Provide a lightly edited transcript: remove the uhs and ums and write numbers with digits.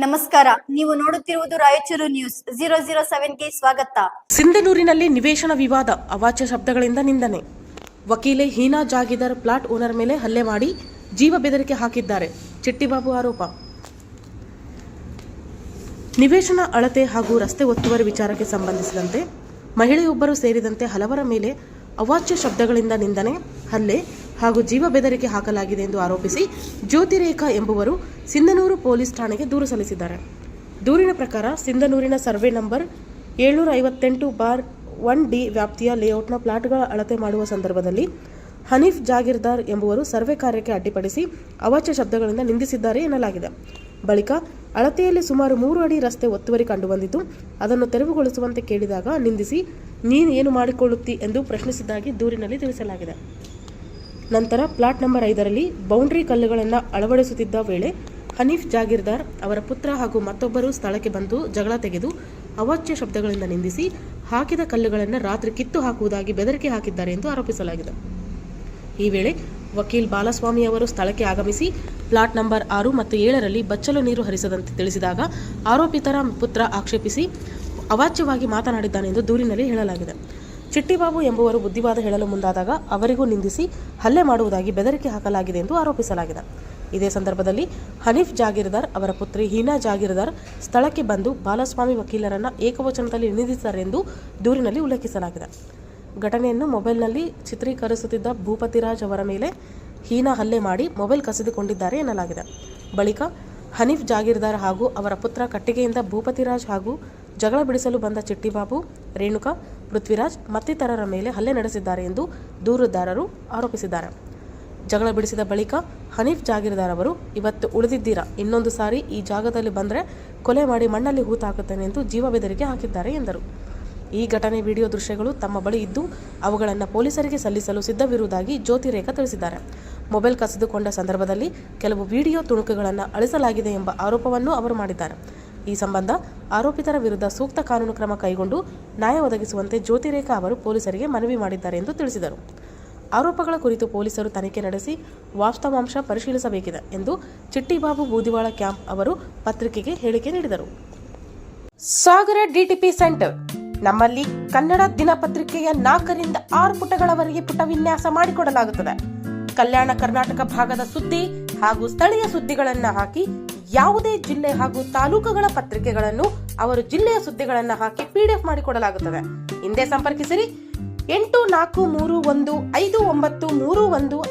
ನಮಸ್ಕಾರ, ನೀವು ನೋಡುತ್ತಿರುವುದು ರಾಯಚೂರು ನ್ಯೂಸ್ 007ಗೆ ಸ್ವಾಗತ. ಸಿಂಧನೂರಿನಲ್ಲಿ ನಿವೇಶನ ವಿವಾದ, ಅವಾಚ್ಯ ಶಬ್ದಗಳಿಂದ ನಿಂದನೆ. ವಕೀಲೆ ಹೀನಾ ಜಾಗೀದಾರ್ ಪ್ಲಾಟ್ ಓನರ್ ಮೇಲೆ ಹಲ್ಲೆ ಮಾಡಿ ಜೀವ ಬೆದರಿಕೆ ಹಾಕಿದ್ದಾರೆ. ಚಿಟ್ಟಿಬಾಬು ಆರೋಪ. ನಿವೇಶನ ಅಳತೆ ಹಾಗೂ ರಸ್ತೆ ಒತ್ತುವರಿ ವಿಚಾರಕ್ಕೆ ಸಂಬಂಧಿಸಿದಂತೆ ಮಹಿಳೆಯೊಬ್ಬರು ಸೇರಿದಂತೆ ಹಲವರ ಮೇಲೆ ಅವಾಚ್ಯ ಶಬ್ದಗಳಿಂದ ನಿಂದನೆ, ಹಲ್ಲೆ ಹಾಗೂ ಜೀವ ಬೆದರಿಕೆ ಹಾಕಲಾಗಿದೆ ಎಂದು ಆರೋಪಿಸಿ ಜ್ಯೋತಿರೇಖಾ ಎಂಬುವರು ಸಿಂಧನೂರು ಪೊಲೀಸ್ ಠಾಣೆಗೆ ದೂರು ಸಲ್ಲಿಸಿದ್ದಾರೆ. ದೂರಿನ ಪ್ರಕಾರ ಸಿಂಧನೂರಿನ ಸರ್ವೆ ನಂಬರ್ 758/1D ವ್ಯಾಪ್ತಿಯ ಲೇಔಟ್ನ ಪ್ಲಾಟ್ಗಳ ಅಳತೆ ಮಾಡುವ ಸಂದರ್ಭದಲ್ಲಿ ಹನೀಫ್ ಜಾಗೀರ್ದಾರ್ ಎಂಬುವರು ಸರ್ವೆ ಕಾರ್ಯಕ್ಕೆ ಅಡ್ಡಿಪಡಿಸಿ ಅವಾಚ್ಯ ಶಬ್ದಗಳಿಂದ ನಿಂದಿಸಿದ್ದಾರೆ ಎನ್ನಲಾಗಿದೆ. ಬಳಿಕ ಅಳತೆಯಲ್ಲಿ ಸುಮಾರು 3 ಅಡಿ ರಸ್ತೆ ಒತ್ತುವರಿ ಕಂಡುಬಂದಿದ್ದು, ಅದನ್ನು ತೆರವುಗೊಳಿಸುವಂತೆ ಕೇಳಿದಾಗ ನಿಂದಿಸಿ ನೀನು ಏನು ಮಾಡಿಕೊಳ್ಳುತ್ತಿ ಎಂದು ಪ್ರಶ್ನಿಸಿದ್ದಾಗಿ ದೂರಿನಲ್ಲಿ ತಿಳಿಸಲಾಗಿದೆ. ನಂತರ ಪ್ಲಾಟ್ ನಂಬರ್ 5ರಲ್ಲಿ ಬೌಂಡ್ರಿ ಕಲ್ಲುಗಳನ್ನು ಅಳವಡಿಸುತ್ತಿದ್ದ ವೇಳೆ ಹನೀಫ್ ಜಾಗೀರ್ದಾರ್ ಅವರ ಪುತ್ರ ಹಾಗೂ ಮತ್ತೊಬ್ಬರು ಸ್ಥಳಕ್ಕೆ ಬಂದು ಜಗಳ ತೆಗೆದು ಅವಾಚ್ಯ ಶಬ್ದಗಳಿಂದ ನಿಂದಿಸಿ ಹಾಕಿದ ಕಲ್ಲುಗಳನ್ನು ರಾತ್ರಿ ಕಿತ್ತು ಹಾಕುವುದಾಗಿ ಬೆದರಿಕೆ ಹಾಕಿದ್ದಾರೆ ಎಂದು ಆರೋಪಿಸಲಾಗಿದೆ. ಈ ವೇಳೆ ವಕೀಲ್ ಬಾಲಸ್ವಾಮಿ ಅವರು ಸ್ಥಳಕ್ಕೆ ಆಗಮಿಸಿ ಪ್ಲಾಟ್ ನಂಬರ್ 6 ಮತ್ತು 7ರಲ್ಲಿ ಬಚ್ಚಲು ನೀರು ಹರಿಸದಂತೆ ತಿಳಿಸಿದಾಗ ಆರೋಪಿತರ ಪುತ್ರ ಆಕ್ಷೇಪಿಸಿ ಅವಾಚ್ಯವಾಗಿ ಮಾತನಾಡಿದ್ದಾನೆ ಎಂದು ದೂರಿನಲ್ಲಿ ಹೇಳಲಾಗಿದೆ. ಚಿಟ್ಟಿಬಾಬು ಎಂಬುವರು ಬುದ್ಧಿವಾದ ಹೇಳಲು ಮುಂದಾದಾಗ ಅವರಿಗೂ ನಿಂದಿಸಿ ಹಲ್ಲೆ ಮಾಡುವುದಾಗಿ ಬೆದರಿಕೆ ಹಾಕಲಾಗಿದೆ ಎಂದು ಆರೋಪಿಸಲಾಗಿದೆ. ಇದೇ ಸಂದರ್ಭದಲ್ಲಿ ಹನೀಫ್ ಜಾಗೀರ್ದಾರ್ ಅವರ ಪುತ್ರಿ ಹೀನಾ ಜಾಗೀರ್ದಾರ್ ಸ್ಥಳಕ್ಕೆ ಬಂದು ಬಾಲಸ್ವಾಮಿ ವಕೀಲರನ್ನು ಏಕವಚನದಲ್ಲಿ ನಿಂದಿಸಿದ್ದಾರೆ ಎಂದು ದೂರಿನಲ್ಲಿ ಉಲ್ಲೇಖಿಸಲಾಗಿದೆ. ಘಟನೆಯನ್ನು ಮೊಬೈಲ್ನಲ್ಲಿ ಚಿತ್ರೀಕರಿಸುತ್ತಿದ್ದ ಭೂಪತಿರಾಜ್ ಅವರ ಮೇಲೆ ಹೀನಾ ಹಲ್ಲೆ ಮಾಡಿ ಮೊಬೈಲ್ ಕಸಿದುಕೊಂಡಿದ್ದಾರೆ ಎನ್ನಲಾಗಿದೆ. ಬಳಿಕ ಹನೀಫ್ ಜಾಗೀರ್ದಾರ್ ಹಾಗೂ ಅವರ ಪುತ್ರ ಕಟ್ಟಿಗೆಯಿಂದ ಭೂಪತಿರಾಜ್ ಹಾಗೂ ಜಗಳ ಬಿಡಿಸಲು ಬಂದ ಚಿಟ್ಟಿಬಾಬು, ರೇಣುಕಾ, ಪೃಥ್ವಿರಾಜ್ ಮತ್ತಿತರರ ಮೇಲೆ ಹಲ್ಲೆ ನಡೆಸಿದ್ದಾರೆ ಎಂದು ದೂರುದಾರರು ಆರೋಪಿಸಿದ್ದಾರೆ. ಜಗಳ ಬಿಡಿಸಿದ ಬಳಿಕ ಹನೀಫ್ ಜಾಗೀರ್ದಾರ್ ಅವರು, ಇವತ್ತು ಉಳಿದಿದ್ದೀರಾ, ಇನ್ನೊಂದು ಸಾರಿ ಈ ಜಾಗದಲ್ಲಿ ಬಂದರೆ ಕೊಲೆ ಮಾಡಿ ಮಣ್ಣಲ್ಲಿ ಹೂತಾಕುತ್ತೇನೆ ಎಂದು ಜೀವ ಬೆದರಿಕೆ ಹಾಕಿದ್ದಾರೆ ಎಂದರು. ಈ ಘಟನೆ ವಿಡಿಯೋ ದೃಶ್ಯಗಳು ತಮ್ಮ ಬಳಿ ಇದ್ದು ಅವುಗಳನ್ನು ಪೊಲೀಸರಿಗೆ ಸಲ್ಲಿಸಲು ಸಿದ್ಧವಿರುವುದಾಗಿ ಜ್ಯೋತಿರೇಖಾ ತಿಳಿಸಿದ್ದಾರೆ. ಮೊಬೈಲ್ ಕಸಿದುಕೊಂಡ ಸಂದರ್ಭದಲ್ಲಿ ಕೆಲವು ವಿಡಿಯೋ ತುಣುಕುಗಳನ್ನು ಅಳಿಸಲಾಗಿದೆ ಎಂಬ ಆರೋಪವನ್ನು ಅವರು ಮಾಡಿದ್ದಾರೆ. ಈ ಸಂಬಂಧ ಆರೋಪಿತರ ವಿರುದ್ಧ ಸೂಕ್ತ ಕಾನೂನು ಕ್ರಮ ಕೈಗೊಂಡು ನ್ಯಾಯ ಒದಗಿಸುವಂತೆ ಜ್ಯೋತಿರೇಖಾ ಅವರು ಪೊಲೀಸರಿಗೆ ಮನವಿ ಮಾಡಿದ್ದಾರೆ ಎಂದು ತಿಳಿಸಿದರು. ಆರೋಪಗಳ ಕುರಿತು ಪೊಲೀಸರು ತನಿಖೆ ನಡೆಸಿ ವಾಸ್ತವಾಂಶ ಪರಿಶೀಲಿಸಬೇಕಿದೆ ಎಂದು ಚಿಟ್ಟಿಬಾಬು ಬೂದಿವಾಳ ಕ್ಯಾಂಪ್ ಅವರು ಪತ್ರಿಕೆಗೆ ಹೇಳಿಕೆ ನೀಡಿದರು. ಸಾಗರ ಡಿಟಿಪಿ ಸೆಂಟರ್. ನಮ್ಮಲ್ಲಿ ಕನ್ನಡ ದಿನಪತ್ರಿಕೆಯ 4ರಿಂದ 6 ಪುಟಗಳವರೆಗೆ ಪುಟ ವಿನ್ಯಾಸ ಮಾಡಿಕೊಡಲಾಗುತ್ತದೆ. ಕಲ್ಯಾಣ ಕರ್ನಾಟಕ ಭಾಗದ ಸುದ್ದಿ ಹಾಗೂ ಸ್ಥಳೀಯ ಸುದ್ದಿಗಳನ್ನು ಹಾಕಿ ಯಾವುದೇ ಜಿಲ್ಲೆ ಹಾಗೂ ತಾಲೂಕುಗಳ ಪತ್ರಿಕೆಗಳನ್ನು ಅವರು ಜಿಲ್ಲೆಯ ಸುದ್ದಿಗಳನ್ನು ಹಾಕಿ PDF ಮಾಡಿಕೊಡಲಾಗುತ್ತದೆ. ಹಿಂದೆ ಸಂಪರ್ಕಿಸಿರಿ 84315931